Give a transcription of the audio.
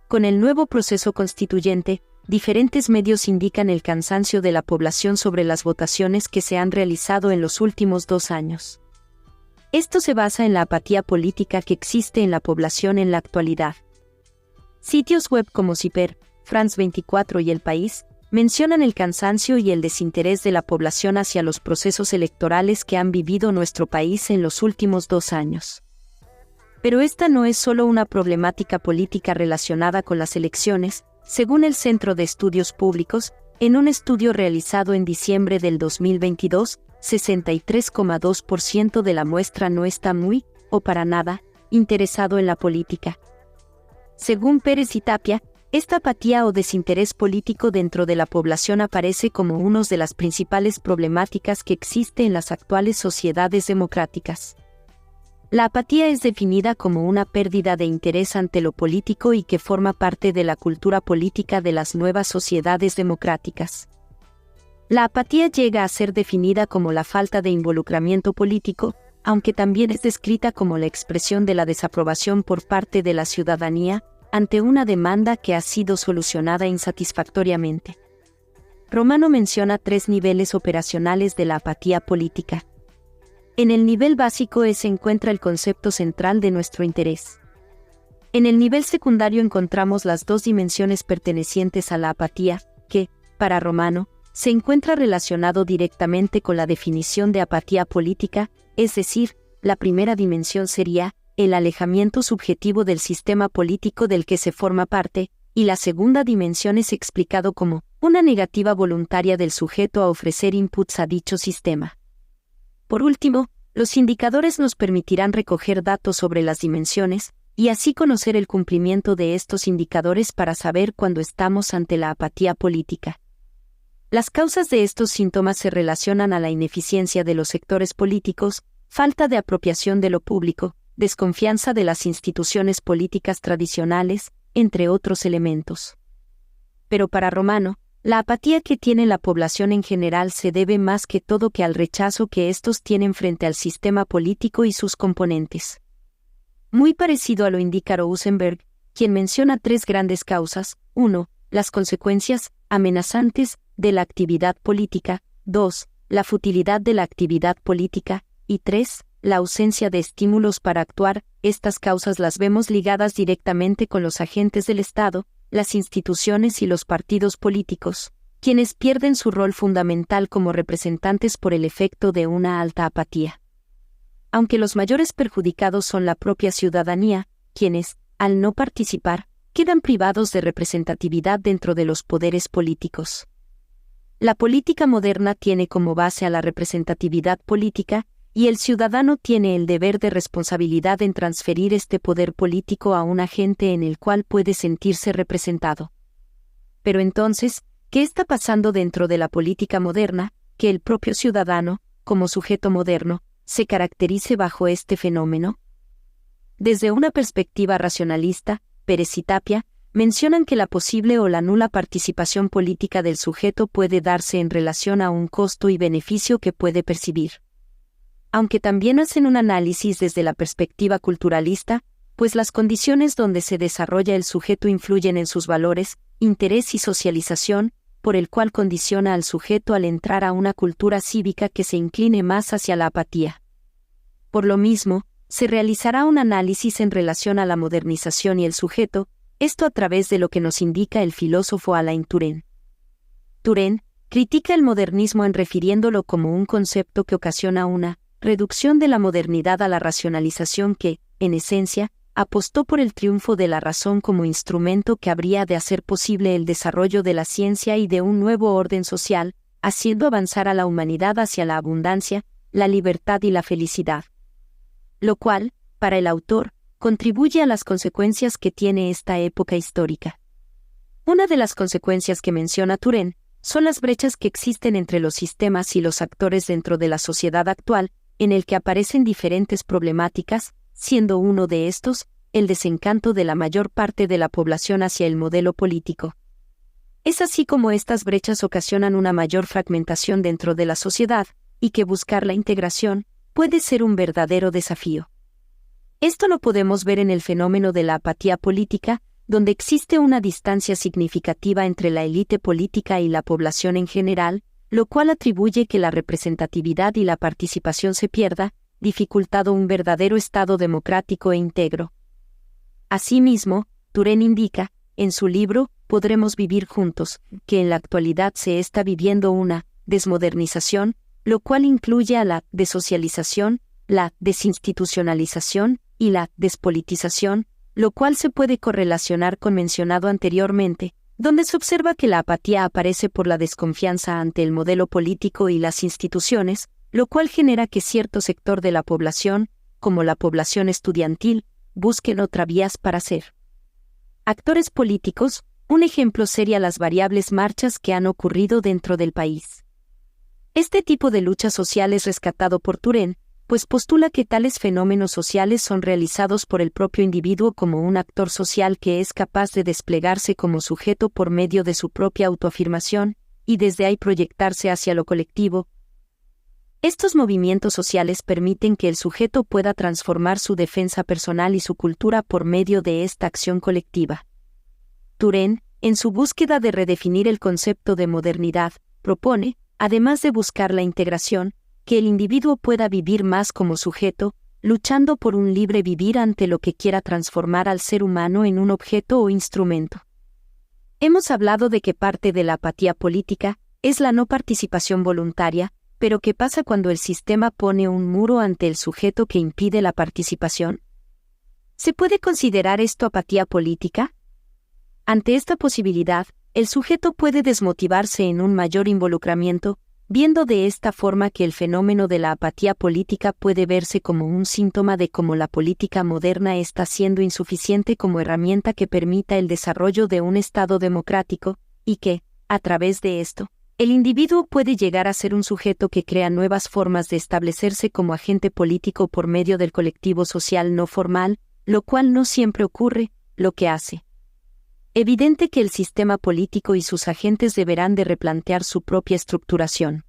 con el nuevo proceso constituyente, diferentes medios indican el cansancio de la población sobre las votaciones que se han realizado en los últimos 2 años. Esto se basa en la apatía política que existe en la población en la actualidad. Sitios web como CIPER, France 24 y El País mencionan el cansancio y el desinterés de la población hacia los procesos electorales que han vivido nuestro país en los últimos 2 años. Pero esta no es solo una problemática política relacionada con las elecciones, según el Centro de Estudios Públicos, en un estudio realizado en diciembre del 2022, 63,2% de la muestra no está muy, o para nada, interesado en la política. Según Pérez y Tapia, esta apatía o desinterés político dentro de la población aparece como una de las principales problemáticas que existe en las actuales sociedades democráticas. La apatía es definida como una pérdida de interés ante lo político y que forma parte de la cultura política de las nuevas sociedades democráticas. La apatía llega a ser definida como la falta de involucramiento político, aunque también es descrita como la expresión de la desaprobación por parte de la ciudadanía ante una demanda que ha sido solucionada insatisfactoriamente. Romano menciona 3 niveles operacionales de la apatía política. En el nivel básico se encuentra el concepto central de nuestro interés. En el nivel secundario encontramos las 2 dimensiones pertenecientes a la apatía, que, para Romano, se encuentra relacionado directamente con la definición de apatía política, es decir, la primera dimensión sería el alejamiento subjetivo del sistema político del que se forma parte, y la segunda dimensión es explicado como una negativa voluntaria del sujeto a ofrecer inputs a dicho sistema. Por último, los indicadores nos permitirán recoger datos sobre las dimensiones, y así conocer el cumplimiento de estos indicadores para saber cuándo estamos ante la apatía política. Las causas de estos síntomas se relacionan a la ineficiencia de los sectores políticos, falta de apropiación de lo público, desconfianza de las instituciones políticas tradicionales, entre otros elementos. Pero para Romano, la apatía que tiene la población en general se debe más que todo que al rechazo que estos tienen frente al sistema político y sus componentes. Muy parecido a lo indica Rosenberg, quien menciona 3 grandes causas: 1. Las consecuencias amenazantes de la actividad política; 2. La futilidad de la actividad política; y 3. La ausencia de estímulos para actuar. Estas causas las vemos ligadas directamente con los agentes del Estado, las instituciones y los partidos políticos, quienes pierden su rol fundamental como representantes por el efecto de una alta apatía. Aunque los mayores perjudicados son la propia ciudadanía, quienes, al no participar, quedan privados de representatividad dentro de los poderes políticos. La política moderna tiene como base a la representatividad política, y el ciudadano tiene el deber de responsabilidad en transferir este poder político a un agente en el cual puede sentirse representado. Pero entonces, ¿qué está pasando dentro de la política moderna, que el propio ciudadano, como sujeto moderno, se caracterice bajo este fenómeno? Desde una perspectiva racionalista, Pérez y Tapia mencionan que la posible o la nula participación política del sujeto puede darse en relación a un costo y beneficio que puede percibir. Aunque también hacen un análisis desde la perspectiva culturalista, pues las condiciones donde se desarrolla el sujeto influyen en sus valores, interés y socialización, por el cual condiciona al sujeto al entrar a una cultura cívica que se incline más hacia la apatía. Por lo mismo, se realizará un análisis en relación a la modernización y el sujeto, esto a través de lo que nos indica el filósofo Alain Touraine. Touraine critica el modernismo refiriéndolo como un concepto que ocasiona una reducción de la modernidad a la racionalización que, en esencia, apostó por el triunfo de la razón como instrumento que habría de hacer posible el desarrollo de la ciencia y de un nuevo orden social, haciendo avanzar a la humanidad hacia la abundancia, la libertad y la felicidad. Lo cual, para el autor, contribuye a las consecuencias que tiene esta época histórica. Una de las consecuencias que menciona Touraine son las brechas que existen entre los sistemas y los actores dentro de la sociedad actual, en el que aparecen diferentes problemáticas, siendo uno de estos, el desencanto de la mayor parte de la población hacia el modelo político. Es así como estas brechas ocasionan una mayor fragmentación dentro de la sociedad, y que buscar la integración puede ser un verdadero desafío. Esto lo podemos ver en el fenómeno de la apatía política, donde existe una distancia significativa entre la élite política y la población en general, lo cual atribuye que la representatividad y la participación se pierda, dificultando un verdadero Estado democrático e íntegro. Asimismo, Turén indica, en su libro, Podremos vivir juntos, que en la actualidad se está viviendo una desmodernización, lo cual incluye a la desocialización, la desinstitucionalización y la despolitización, lo cual se puede correlacionar con mencionado anteriormente, donde se observa que la apatía aparece por la desconfianza ante el modelo político y las instituciones, lo cual genera que cierto sector de la población, como la población estudiantil, busquen otras vías para ser actores políticos. Un ejemplo sería las variables marchas que han ocurrido dentro del país. Este tipo de lucha social es rescatado por Turén, pues postula que tales fenómenos sociales son realizados por el propio individuo como un actor social que es capaz de desplegarse como sujeto por medio de su propia autoafirmación, y desde ahí proyectarse hacia lo colectivo. Estos movimientos sociales permiten que el sujeto pueda transformar su defensa personal y su cultura por medio de esta acción colectiva. Turén, en su búsqueda de redefinir el concepto de modernidad, propone, además de buscar la integración, que el individuo pueda vivir más como sujeto, luchando por un libre vivir ante lo que quiera transformar al ser humano en un objeto o instrumento. Hemos hablado de que parte de la apatía política es la no participación voluntaria, pero ¿qué pasa cuando el sistema pone un muro ante el sujeto que impide la participación? ¿Se puede considerar esto apatía política? Ante esta posibilidad, el sujeto puede desmotivarse en un mayor involucramiento, viendo de esta forma que el fenómeno de la apatía política puede verse como un síntoma de cómo la política moderna está siendo insuficiente como herramienta que permita el desarrollo de un Estado democrático, y que, a través de esto, el individuo puede llegar a ser un sujeto que crea nuevas formas de establecerse como agente político por medio del colectivo social no formal, lo cual no siempre ocurre, lo que hace evidente que el sistema político y sus agentes deberán de replantear su propia estructuración.